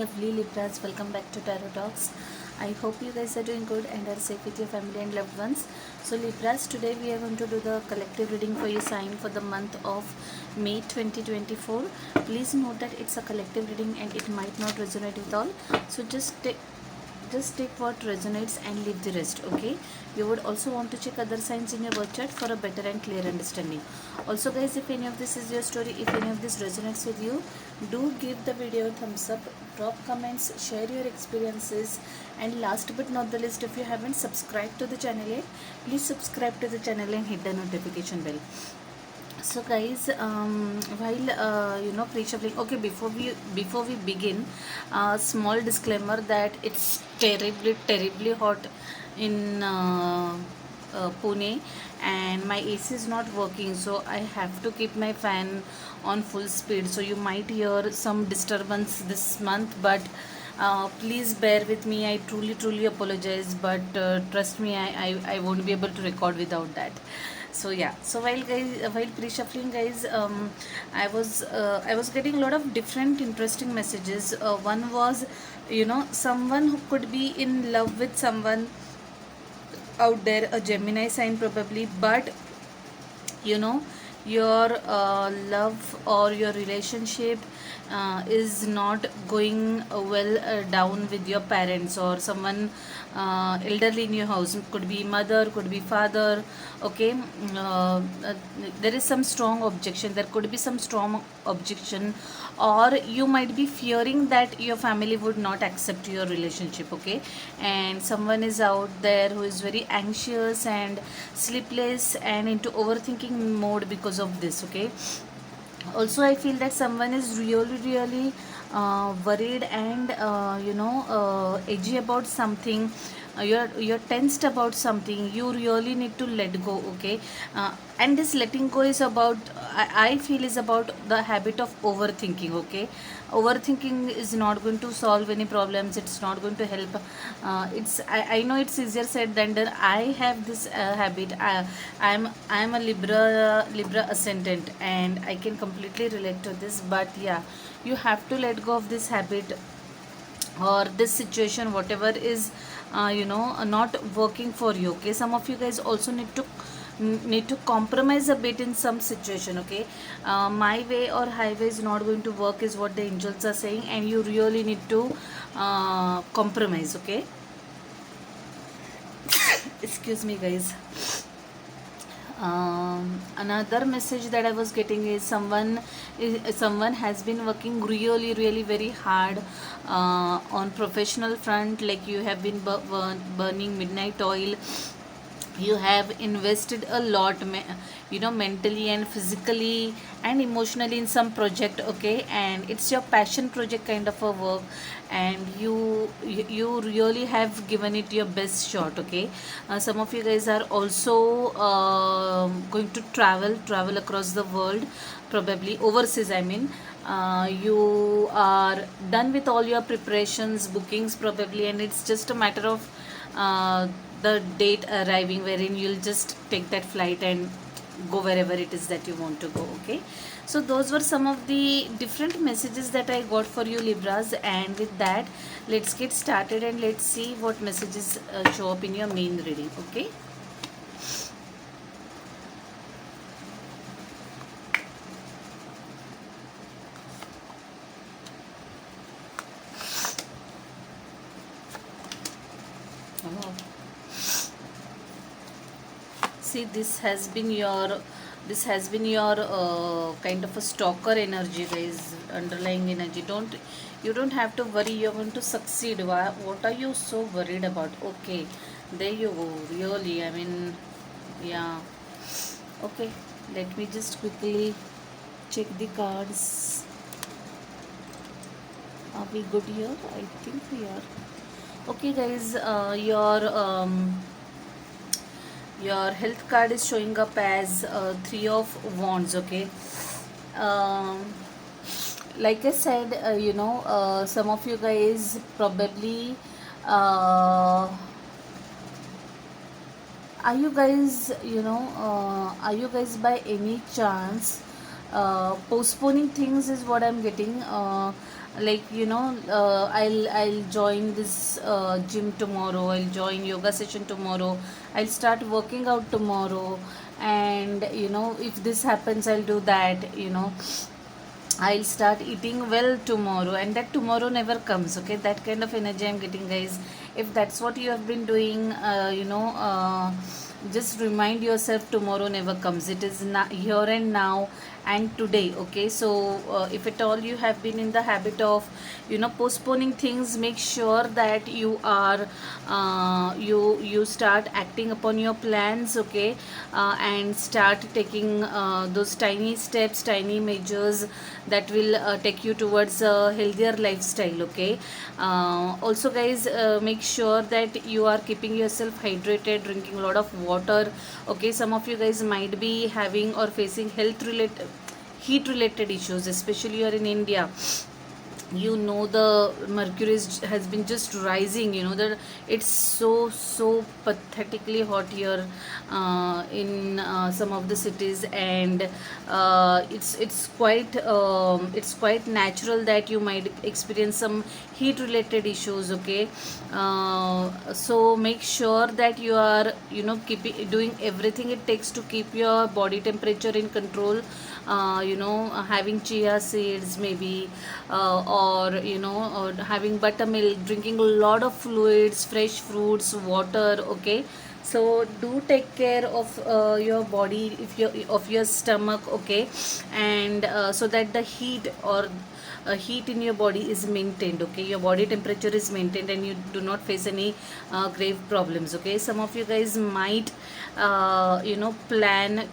lovely Libras, welcome back to Tarot Talks. I hope you guys are doing good and are safe with your family and loved ones. So Libras, today we are going to do the collective reading for your sign for the month of May 2024. Please note that it's a collective reading and it might not resonate with all. So just take what resonates and leave the rest. Okay, you would also want to check other signs in your birth chart for a better and clear understanding. Also guys, if any of this is your story, if any of this resonates with you, do give the video a thumbs up, drop comments, share your experiences, and last but not the least, if you haven't subscribed to the channel yet, please subscribe to the channel and hit the notification bell. So guys, while pre-shuffling, okay, before we begin, small disclaimer that it's terribly hot in Pune, and my AC is not working, so I have to keep my fan on full speed, so you might hear some disturbance this month, but please bear with me. I truly apologize, but trust me, I won't be able to record without that. So yeah, so while pre-shuffling guys, I was getting a lot of different interesting messages. One was, someone who could be in love with someone out there, a Gemini sign probably, but you know your love or your relationship is not going well down with your parents or someone elderly in your house. Could be mother, could be father. Okay, there is some strong objection, there could be some strong objection, or you might be fearing that your family would not accept your relationship. Okay, and someone is out there who is very anxious and sleepless and into overthinking mode because of this. Okay, also I feel that someone is really worried and edgy about something. You're tensed about something, you really need to let go. Okay, and this letting go is about, I feel, is about the habit of overthinking. Okay, overthinking is not going to solve any problems, it's not going to help. I know it's easier said than done. I have this habit. I'm a Libra ascendant, and I can completely relate to this. But yeah, you have to let go of this habit or this situation, whatever is not working for you. Okay, some of you guys also need to compromise a bit in some situation. Okay, my way or highway is not going to work is what the angels are saying, and you really need to compromise. Okay, excuse me guys. Another message that I was getting is someone has been working really very hard on professional front. Like you have been burning midnight oil, you have invested a lot, mentally and physically and emotionally in some project. Okay, and it's your passion project kind of a work, and you really have given it your best shot. Okay, some of you guys are also going to travel across the world, probably overseas, I mean. You are done with all your preparations, bookings probably, and it's just a matter of the date arriving wherein you'll just take that flight and go wherever it is that you want to go. Okay, so those were some of the different messages that I got for you Libras, and with that, let's get started and let's see what messages show up in your main reading. Okay, see, this has been your kind of a stalker energy guys, underlying energy. You don't have to worry, you're going to succeed. What are you so worried about? Okay, there you go. Really, I mean, yeah. Okay, let me just quickly check the cards. Are we good here? I think we are. Okay guys, your health card is showing up as Three of Wands. Okay, um, like I said, some of you guys probably are you guys by any chance postponing things is what I'm getting. like I'll join this gym tomorrow, I'll join yoga session tomorrow, I'll start working out tomorrow, and if this happens I'll do that, I'll start eating well tomorrow, and that tomorrow never comes. Okay, that kind of energy I'm getting, guys. If that's what you have been doing, just remind yourself tomorrow never comes. It is here and now and today. Okay, so if at all you have been in the habit of postponing things, make sure that you start acting upon your plans. Okay, and start taking those tiny steps, tiny measures that will take you towards a healthier lifestyle. Okay, also guys, make sure that you are keeping yourself hydrated, drinking a lot of water. Okay, some of you guys might be having or facing heat related issues, especially you are in India. The mercury has been just rising. That it's so pathetically hot here in some of the cities, and it's quite natural that you might experience some heat related issues. Okay, so make sure that you are doing everything it takes to keep your body temperature in control. Having chia seeds maybe, or or having buttermilk, drinking a lot of fluids, fresh fruits, water. Okay, so do take care of your body, if of your stomach. Okay, and so that the heat in your body is maintained. Okay, your body temperature is maintained and you do not face any grave problems. Okay, some of you guys might plan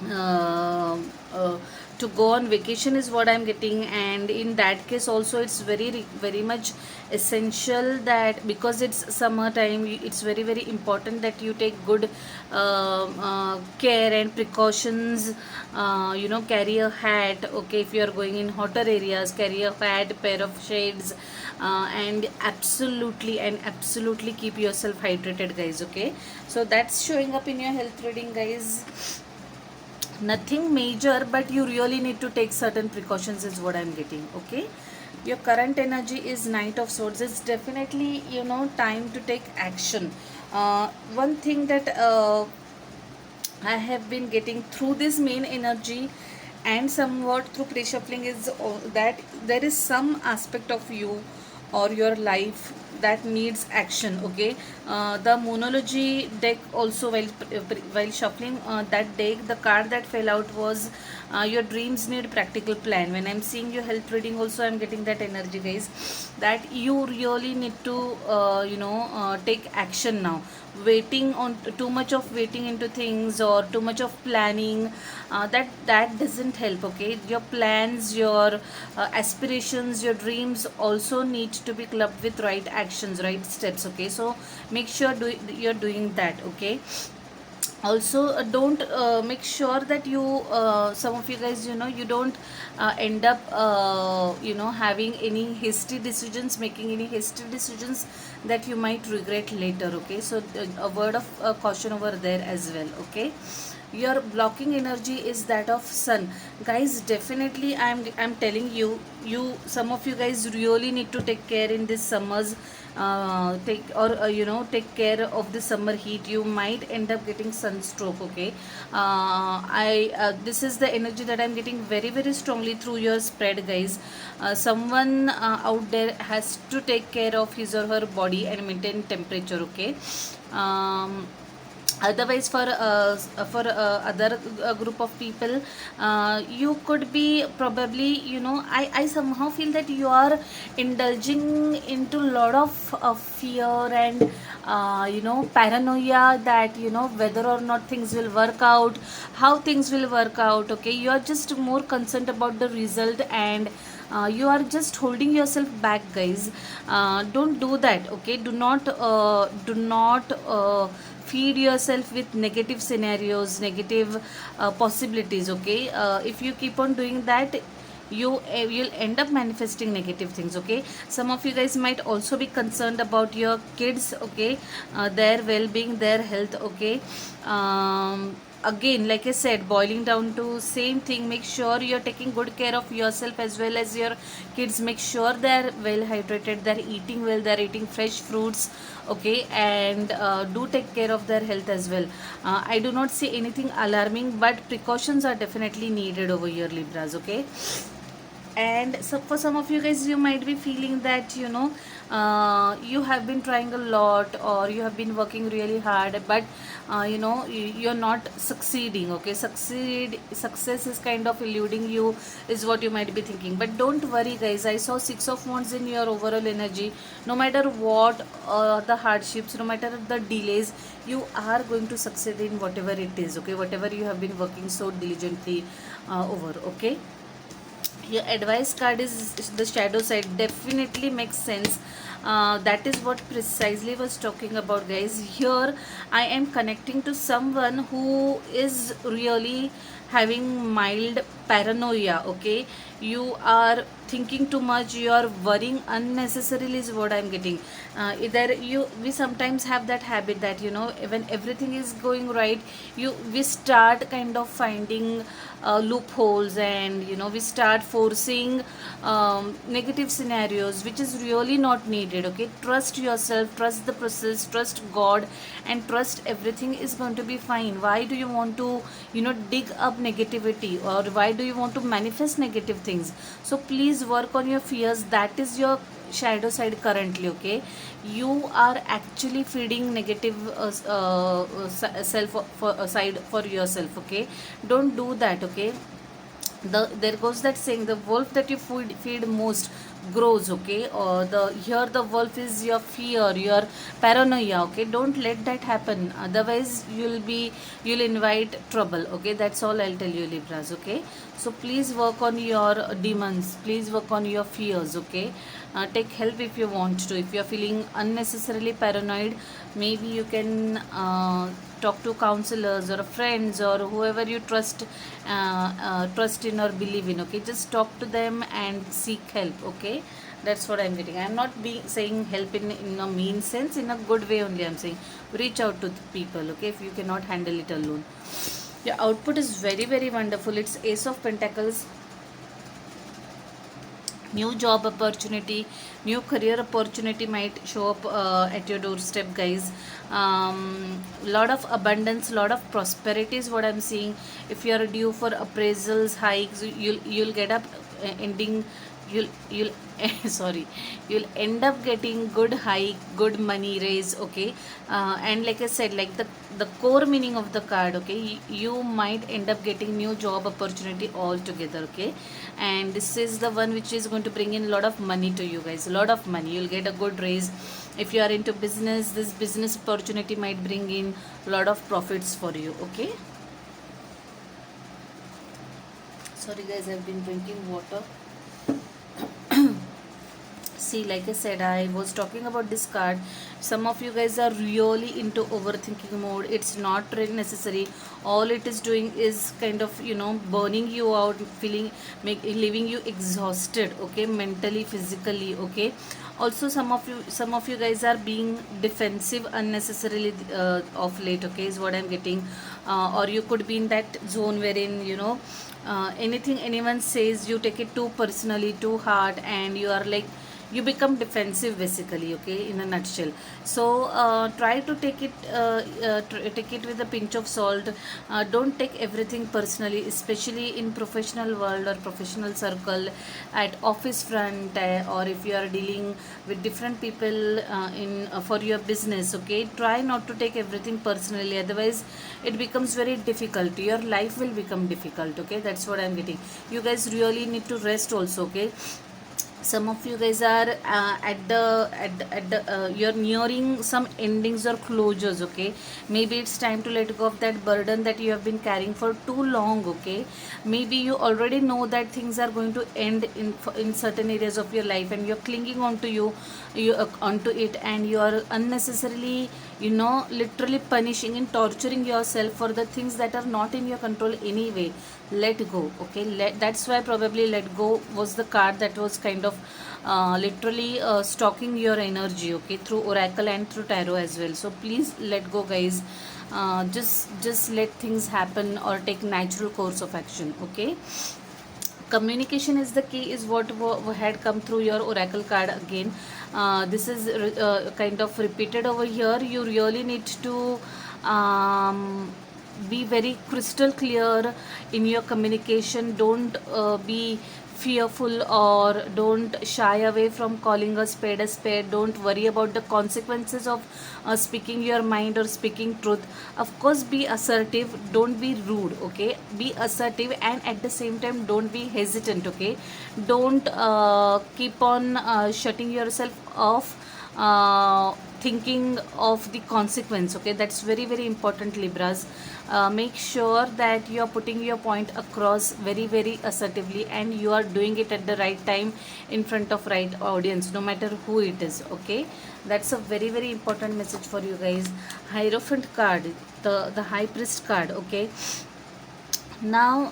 uh, uh, to go on vacation is what I'm getting, and in that case also it's very much essential that, because it's summer time, it's very important that you take good care and precautions. Carry a hat. Okay, if you are going in hotter areas, carry a hat, pair of shades, and absolutely keep yourself hydrated, guys. Okay, so that's showing up in your health reading, guys. Nothing major, but you really need to take certain precautions is what I'm getting. Okay, your current energy is Knight of Swords. It's definitely time to take action. One thing that I have been getting through this main energy and somewhat through pre-shuffling is that there is some aspect of you or your life that needs action. Okay, the Moonology deck also, while shuffling that deck, the card that fell out was your dreams need practical plan. When I'm seeing your health reading also, I'm getting that energy, guys, that you really need to take action now. Too much of waiting into things or too much of planning, that doesn't help. Okay, your plans, your aspirations, your dreams also need to be clubbed with right actions, right steps. Okay, so make sure you're doing that. Okay, also don't make sure that you some of you guys, you don't end up having any hasty decisions, making any hasty decisions that you might regret later. Okay, so a word of caution over there as well. Okay, your blocking energy is that of Sun, guys. Definitely I'm telling you, some of you guys really need to take care in this summers. Take care of the summer heat. You might end up getting sunstroke. Okay, I this is the energy that I'm getting very strongly through your spread, guys. Someone out there has to take care of his or her body and maintain temperature. Okay, otherwise other group of people, you could be probably, I somehow feel that you are indulging into a lot of fear and paranoia, that whether or not things will work out, how things will work out. Okay, you are just more concerned about the result, and you are just holding yourself back, guys. Don't do that. Okay, do not feed yourself with negative scenarios, negative possibilities. Okay, if you keep on doing that, you'll end up manifesting negative things. Okay, some of you guys might also be concerned about your kids. Okay, their well-being, their health. Okay, again, like I said, boiling down to same thing, make sure you're taking good care of yourself as well as your kids. Make sure they're well hydrated, they're eating well, they're eating fresh fruits, okay, and do take care of their health as well. I do not see anything alarming, but precautions are definitely needed over here, Libras, okay. And so for some of you guys, you might be feeling that, you have been trying a lot, or you have been working really hard, but you're not succeeding, okay. Success is kind of eluding you, is what you might be thinking. But don't worry guys, I saw Six of Wands in your overall energy. No matter what the hardships, no matter the delays, you are going to succeed in whatever it is, okay, whatever you have been working so diligently over, okay. Your advice card is the shadow side, definitely makes sense. That is what precisely was talking about, guys. Here I am connecting to someone who is really having mild paranoia, okay. You are thinking too much, you are worrying unnecessarily, is what I'm getting. Either we sometimes have that habit that, when everything is going right, we start kind of finding loopholes, and we start forcing negative scenarios, which is really not needed, okay. Trust yourself, trust the process, trust God, and trust everything is going to be fine. Why do you want to dig up negativity, or why do you want to manifest negative things? So please work on your fears. That is your shadow side currently, okay. You are actually feeding negative self for side for yourself, okay. Don't do that, okay. There goes that saying, the wolf that you feed most grows, okay. Or here the wolf is your fear, your paranoia, okay. Don't let that happen, otherwise you'll invite trouble, okay. That's all I'll tell you, Libras, okay. So please work on your demons, please work on your fears, okay. Take help if you want to. If you're feeling unnecessarily paranoid, maybe you can talk to counselors or friends or whoever you trust in or believe in, okay. Just talk to them and seek help, okay. That's what I'm getting. I'm not saying help in a mean sense, in a good way only. I'm saying reach out to people, okay, if you cannot handle it alone. Your output is very, very wonderful. It's Ace of Pentacles. New job opportunity, new career opportunity might show up at your doorstep, guys. Lot of abundance, lot of prosperity is what I'm seeing. If you are due for appraisals, hikes, you'll get up ending you'll sorry, you'll end up getting good hike, good money raise, okay. And like I said, like the core meaning of the card, okay, you might end up getting new job opportunity altogether, okay. And this is the one which is going to bring in a lot of money to you guys, a lot of money. You'll get a good raise. If you are into business, this business opportunity might bring in a lot of profits for you, okay. Sorry guys, I've been drinking water. See, like I said, I was talking about this card. Some of you guys are really into overthinking mode. It's not really necessary. All it is doing is kind of burning you out, leaving you exhausted, okay, mentally, physically, okay. Also, some of you guys are being defensive unnecessarily of late, okay, is what I'm getting. Or you could be in that zone wherein anything anyone says, you take it too personally, too hard, and you are like, you become defensive basically, okay, in a nutshell. So try to take it with a pinch of salt. Don't take everything personally, especially in professional world or professional circle, at office front, or if you are dealing with different people in for your business, okay. Try not to take everything personally, otherwise it becomes very difficult. Your life will become difficult, okay. That's what I'm getting. You guys really need to rest also, okay. Some of you guys are you're nearing some endings or closures, okay. Maybe it's time to let go of that burden that you have been carrying for too long, okay. Maybe you already know that things are going to end in certain areas of your life, and you're clinging onto it, and you are unnecessarily literally punishing and torturing yourself for the things that are not in your control anyway. Let go, okay. That's why probably let go was the card that was kind of literally stalking your energy, okay, through oracle and through tarot as well. So please let go, guys. just let things happen or take natural course of action. Okay, communication is the key is what had come through your oracle card again. This is kind of repeated over here. You really need to be very crystal clear in your communication. Don't be fearful, or don't shy away from calling a spade a spade. Don't worry about the consequences of speaking your mind or speaking truth. Of course, be assertive, don't be rude. Okay, be assertive, and at the same time don't be hesitant. Okay, don't keep on shutting yourself off, thinking of the consequence. Okay, that's very very important, Libras. Make sure that you are putting your point across very very assertively, and you are doing it at the right time in front of right audience, no matter who it is. Okay, that's a very very important message for you guys. Hierophant card, the high priest card. Okay, now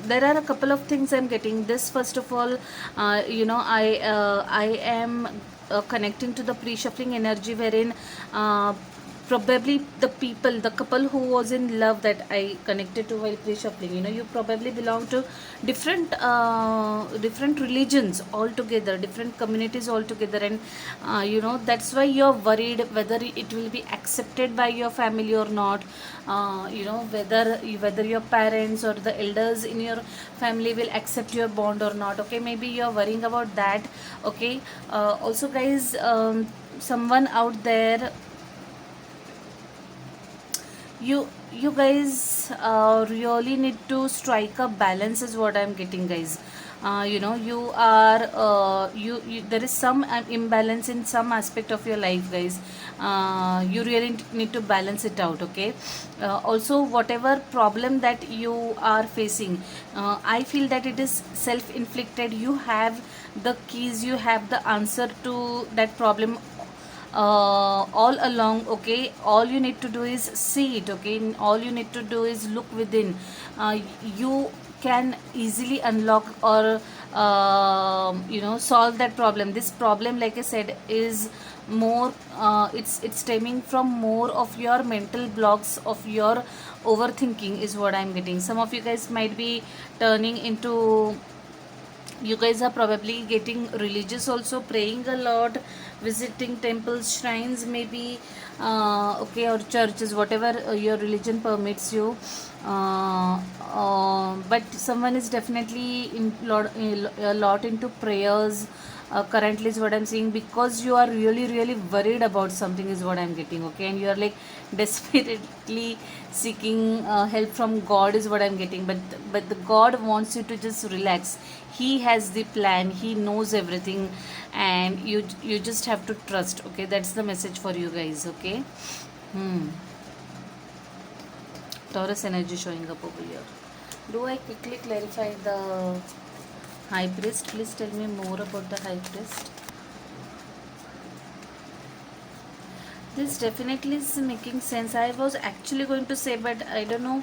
there are a couple of things I'm getting. This, first of all, I am connecting to the pre-shuffling energy, wherein probably the couple who was in love that I connected to while pre-shuffling, you probably belong to different religions altogether, different communities altogether, and that's why you're worried whether it will be accepted by your family or not. Whether your parents or the elders in your family will accept your bond or not. Okay, maybe you're worrying about that. Okay, also guys, someone out there, you guys really need to strike a balance is what I'm getting, guys. You are there is some imbalance in some aspect of your life, guys. You really need to balance it out. Okay, also whatever problem that you are facing, I feel that it is self-inflicted. You have the keys, you have the answer to that problem all along. Okay, all you need to do is see it. Okay, all you need to do is look within. You can easily unlock or solve that problem. This problem, like I said, is more it's stemming from more of your mental blocks, of your overthinking is what I'm getting. Some of you guys might be turning into, you guys are probably getting religious also, praying a lot, visiting temples, shrines maybe, okay, or churches, whatever your religion permits you. But someone is definitely a lot into prayers currently is what I'm seeing, because you are really really worried about something is what I'm getting. Okay, and you are like desperately seeking help from God is what I'm getting. But the God wants you to just relax. He has the plan, he knows everything, and you just have to trust. Okay, that's the message for you guys. Okay, Taurus energy showing up over here. Do I quickly clarify the high priest? Please tell me more about the high priest. This definitely is making sense. I was actually going to say, but I don't know,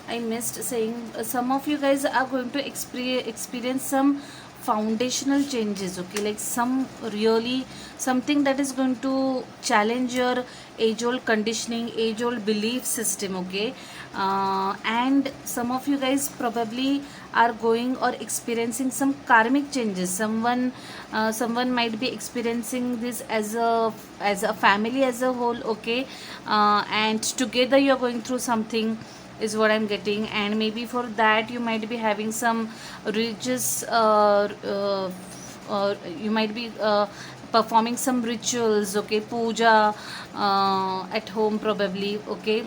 I missed saying. Some of you guys are going to experience some foundational changes. Okay, like something that is going to challenge your age old conditioning, age old belief system. Okay, and some of you guys probably are going or experiencing some karmic changes. Someone might be experiencing this as a family as a whole. Okay, and together you're going through something is what I'm getting, and maybe for that you might be having some religious you might be performing some rituals. Okay, puja at home probably. Okay,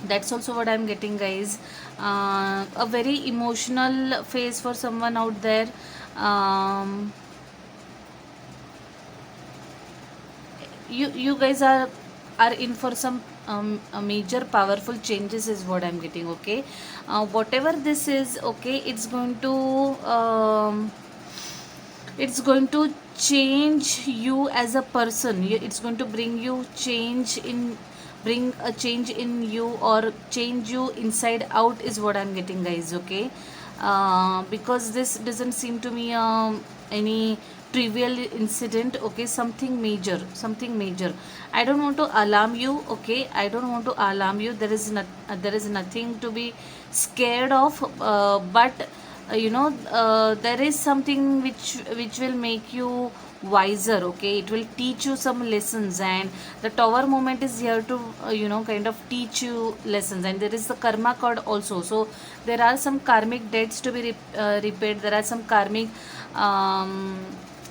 that's also what I'm getting, guys. A very emotional phase for someone out there. You guys are in for some a major powerful changes is what I'm getting. Okay, whatever this is, okay, it's going to change you as a person. It's going to bring a change in you, or change you inside out is what I'm getting, guys. Okay, because this doesn't seem to me any trivial incident, okay, something major, something major. I don't want to alarm you, okay, I don't want to alarm you. There is nothing to be scared of, but there is something which will make you wiser, okay, it will teach you some lessons, and the tower moment is here to kind of teach you lessons. And there is the karma card also, so there are some karmic debts to be repaid, there are some karmic um,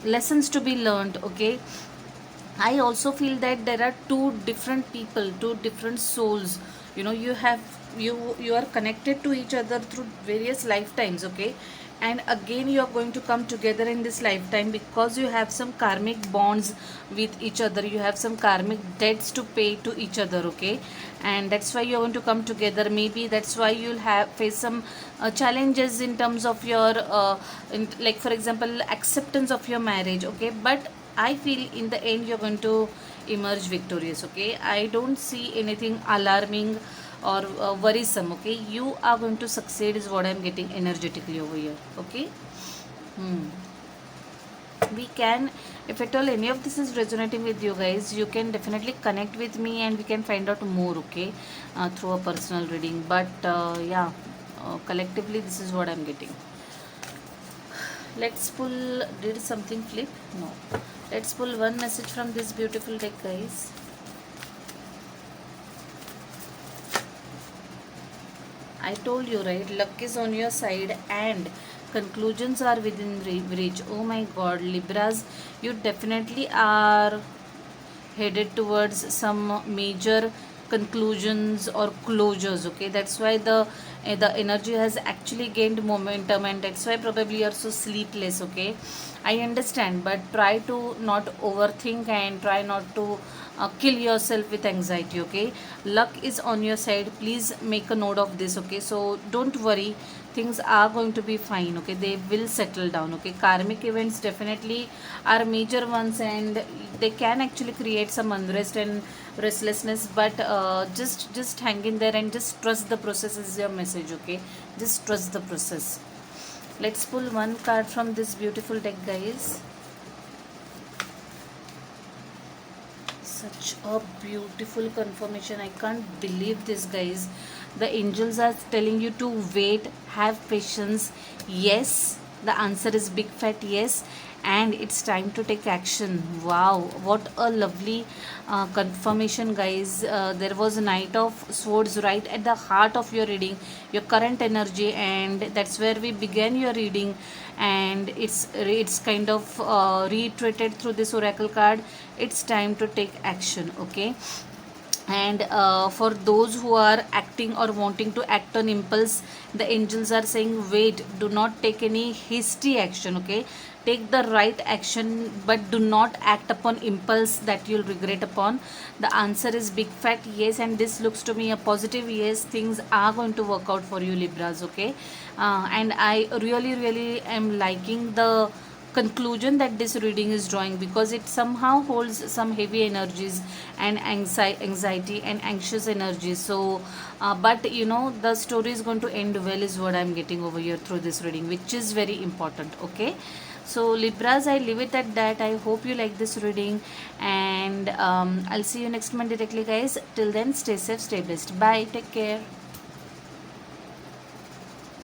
lessons to be learned, okay. I also feel that there are two different people, two different souls. You have you are connected to each other through various lifetimes, okay? And again you are going to come together in this lifetime because you have some karmic bonds with each other. You have some karmic debts to pay to each other, okay? And that's why you're going to come together. Maybe that's why you'll have face some challenges in terms of your like for example acceptance of your marriage, okay? But I feel in the end you're going to emerge victorious, okay? I don't see anything alarming or worrisome, okay? You are going to succeed is what I'm getting energetically over here, okay? Hmm. We can, if at all any of this is resonating with you guys, you can definitely connect with me and we can find out more, okay? Through a personal reading. But yeah, collectively this is what I'm getting. Let's pull, did something flip? No. Let's pull one message from this beautiful deck, guys. I told you, right? Luck is on your side and conclusions are within reach. Oh my god, Libras, you definitely are headed towards some major conclusions or closures, okay? That's why the energy has actually gained momentum, and that's why probably you're so sleepless, okay? I understand, but try to not overthink and try not to kill yourself with anxiety, okay? Luck is on your side, please make a note of this, okay? So don't worry, things are going to be fine, okay? They will settle down, okay? Karmic events definitely are major ones and they can actually create some unrest and restlessness, but just hang in there and just trust the process is your message, okay? Just trust the process. Let's pull one card from this beautiful deck, guys. Such a beautiful confirmation. I can't believe this, guys. The angels are telling you to wait, have patience. Yes, the answer is big fat yes, and it's time to take action. Wow, what a lovely confirmation, guys. There was a Knight of Swords right at the heart of your reading, your current energy, and that's where we began your reading. And it's kind of reiterated through this oracle card. It's time to take action, okay? And for those who are acting or wanting to act on impulse, the angels are saying wait, do not take any hasty action, okay? Take the right action, but do not act upon impulse that you'll regret upon. The answer is big fat yes, and this looks to me a positive yes. Things are going to work out for you, Libras, okay? And I really am liking the conclusion that this reading is drawing, because it somehow holds some heavy energies and anxiety and anxious energies. So but the story is going to end well is what I'm getting over here through this reading, which is very important, okay? So Libras, I leave it at that. I hope you like this reading, and I'll see you next month directly, guys. Till then, stay safe, stay blessed. Bye, take care.